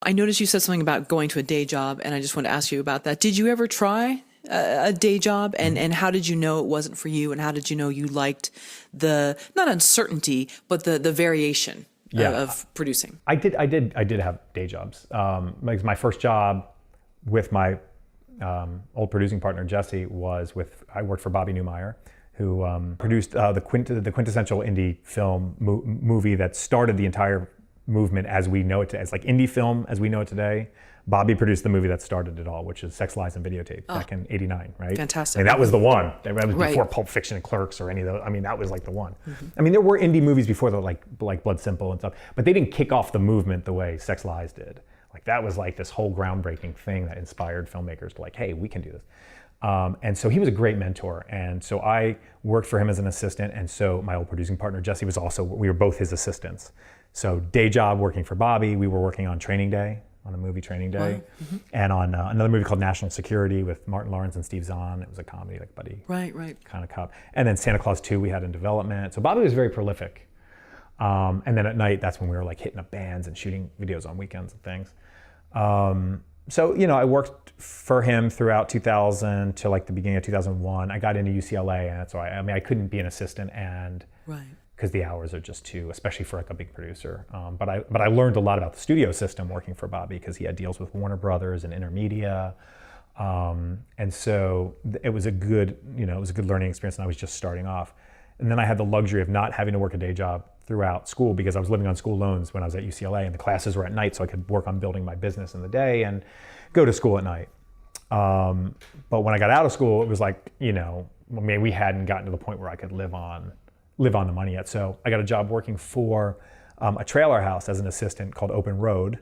I noticed you said something about going to a day job, and I just want to ask you about that. Did you ever try a day job, and how did you know it wasn't for you, and how did you know you liked the, not uncertainty, but the variation of producing? I did have day jobs. My first job with my old producing partner Jesse I worked for Bobby Newmeyer, who produced the quintessential indie film movie that started the entire movement as we know it, as like indie film as we know it today. Bobby produced the movie that started it all, which is Sex, Lies, and Videotape back in '89, right? Fantastic. I mean, that was the one. That was before Pulp Fiction and Clerks or any of those. I mean, that was like the one. I mean, there were indie movies before that, like Blood Simple and stuff, but they didn't kick off the movement the way Sex, Lies did. Like that was like this whole groundbreaking thing that inspired filmmakers to like, hey, we can do this. And so he was a great mentor. And so I worked for him as an assistant. And so my old producing partner, Jesse, we were both his assistants. So day job working for Bobby, we were working on Training Day, on a movie Training Day, and on another movie called National Security with Martin Lawrence and Steve Zahn. It was a comedy, like buddy kind of cop. And then Santa Claus 2 we had in development. So Bobby was very prolific. And then at night, that's when we were like hitting up bands and shooting videos on weekends and things. So, you know, I worked for him throughout 2000 to like the beginning of 2001. I got into UCLA, and that's why, I mean, I couldn't be an assistant, and because the hours are just too, especially for like a big producer. But I learned a lot about the studio system working for Bobby, because he had deals with Warner Brothers and Intermedia. And so it was a good, learning experience, and I was just starting off. And then I had the luxury of not having to work a day job throughout school, because I was living on school loans when I was at UCLA, and the classes were at night, so I could work on building my business in the day and go to school at night. But when I got out of school, it was like, you know, I mean, we hadn't gotten to the point where I could live on the money yet. So I got a job working for a trailer house as an assistant called Open Road.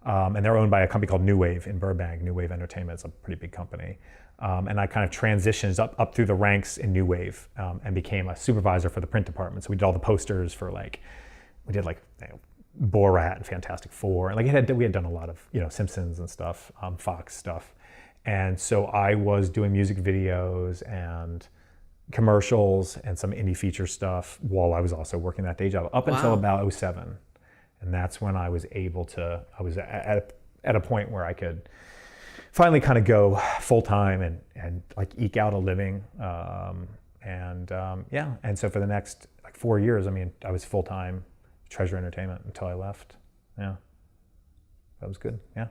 And they're owned by a company called New Wave in Burbank. New Wave Entertainment is a pretty big company. And I kind of transitioned up through the ranks in New Wave, and became a supervisor for the print department. So we did all the posters for we did Borat and Fantastic Four. And we had done a lot of, Simpsons and stuff, Fox stuff. And so I was doing music videos and commercials and some indie feature stuff while I was also working that day job up until about '07. And that's when I was at a point where I could finally kind of go full time and like eke out a living. And so for the next 4 years, I mean, I was full time Treasure Entertainment until I left. Yeah, that was good. Yeah.